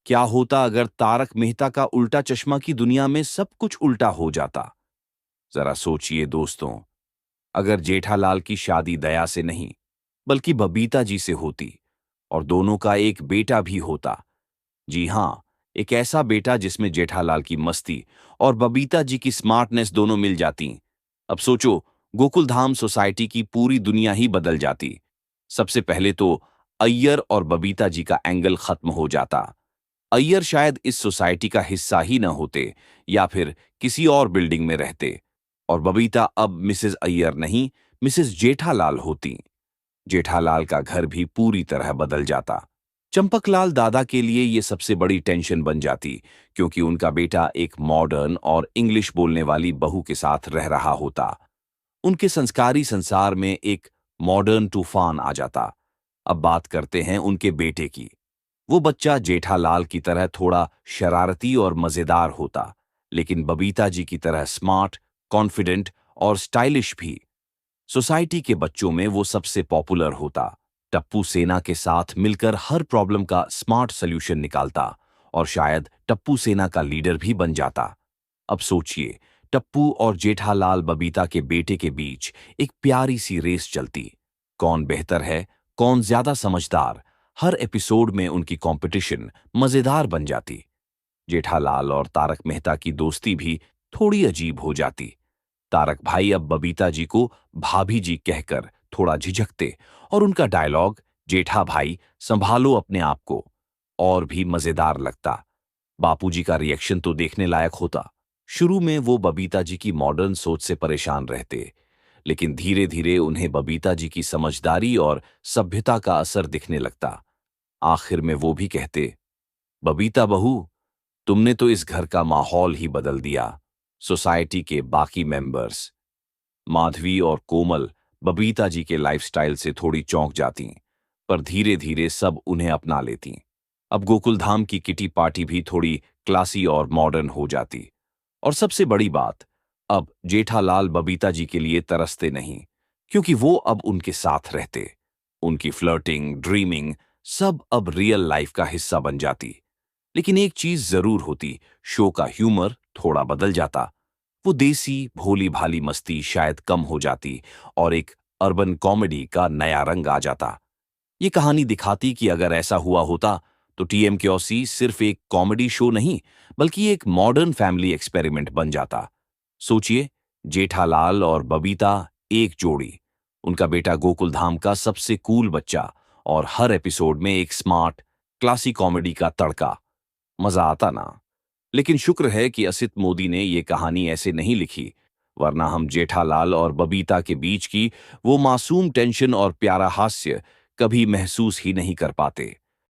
क्या होता अगर तारक मेहता का उल्टा चश्मा की दुनिया में सब कुछ उल्टा हो जाता? जरा सोचिए दोस्तों, अगर जेठालाल की शादी दया से नहीं, बल्कि बबीता जी से होती और दोनों का एक बेटा भी होता। जी हां, एक ऐसा बेटा जिसमें जेठालाल की मस्ती और बबीता जी की स्मार्टनेस दोनों मिल जाती। अब सोचो, गोकुलधाम सोसाइटी की पूरी दुनिया ही बदल जाती। सबसे पहले तो अय्यर और बबीता जी का एंगल खत्म हो जाता। अय्यर शायद इस सोसाइटी का हिस्सा ही न होते या फिर किसी और बिल्डिंग में रहते, और बबीता अब मिसेस अय्यर नहीं, मिसेस जेठालाल होती। जेठालाल का घर भी पूरी तरह बदल जाता। चंपकलाल दादा के लिए ये सबसे बड़ी टेंशन बन जाती, क्योंकि उनका बेटा एक मॉडर्न और इंग्लिश बोलने वाली बहू के साथ रह रहा होता। उनके संस्कारी संसार में एक मॉडर्न तूफान आ जाता। अब बात करते हैं उनके बेटे की। वो बच्चा जेठालाल की तरह थोड़ा शरारती और मजेदार होता, लेकिन बबीता जी की तरह स्मार्ट, कॉन्फिडेंट और स्टाइलिश भी। सोसाइटी के बच्चों में वो सबसे पॉपुलर होता। टप्पू सेना के साथ मिलकर हर प्रॉब्लम का स्मार्ट सॉल्यूशन निकालता और शायद टप्पू सेना का लीडर भी बन जाता। अब सोचिए, टप्पू और जेठालाल बबीता के बेटे के बीच एक प्यारी सी रेस चलती। कौन बेहतर है, कौन ज्यादा समझदार। हर एपिसोड में उनकी कंपटीशन मजेदार बन जाती। जेठालाल और तारक मेहता की दोस्ती भी थोड़ी अजीब हो जाती। तारक भाई अब बबीता जी को भाभी जी कहकर थोड़ा झिझकते और उनका डायलॉग जेठा भाई संभालो अपने आप को और भी मजेदार लगता। बापूजी का रिएक्शन तो देखने लायक होता। शुरू में वो बबीता जी की मॉडर्न सोच से परेशान रहते, लेकिन धीरे धीरे उन्हें बबीता जी की समझदारी और सभ्यता का असर दिखने लगता। आखिर में वो भी कहते, बबीता बहू, तुमने तो इस घर का माहौल ही बदल दिया। सोसाइटी के बाकी मेंबर्स माधवी और कोमल बबीता जी के लाइफस्टाइल से थोड़ी चौंक जातीं, पर धीरे धीरे सब उन्हें अपना लेतीं। अब गोकुलधाम की किटी पार्टी भी थोड़ी क्लासी और मॉडर्न हो जाती। और सबसे बड़ी बात, अब जेठालाल बबीता जी के लिए तरसते नहीं, क्योंकि वो अब उनके साथ रहते। उनकी फ्लर्टिंग, ड्रीमिंग सब अब रियल लाइफ का हिस्सा बन जाती। लेकिन एक चीज जरूर होती, शो का ह्यूमर थोड़ा बदल जाता। वो देसी भोली भाली मस्ती शायद कम हो जाती और एक अर्बन कॉमेडी का नया रंग आ जाता। ये कहानी दिखाती कि अगर ऐसा हुआ होता तो टीएमकेओसी सिर्फ एक कॉमेडी शो नहीं, बल्कि एक मॉडर्न फैमिली एक्सपेरिमेंट बन जाता। सोचिए, जेठालाल और बबीता एक जोड़ी, उनका बेटा गोकुलधाम का सबसे कूल बच्चा, और हर एपिसोड में एक स्मार्ट क्लासी कॉमेडी का तड़का। मजा आता ना? लेकिन शुक्र है कि असित मोदी ने ये कहानी ऐसे नहीं लिखी, वरना हम जेठालाल और बबीता के बीच की वो मासूम टेंशन और प्यारा हास्य कभी महसूस ही नहीं कर पाते।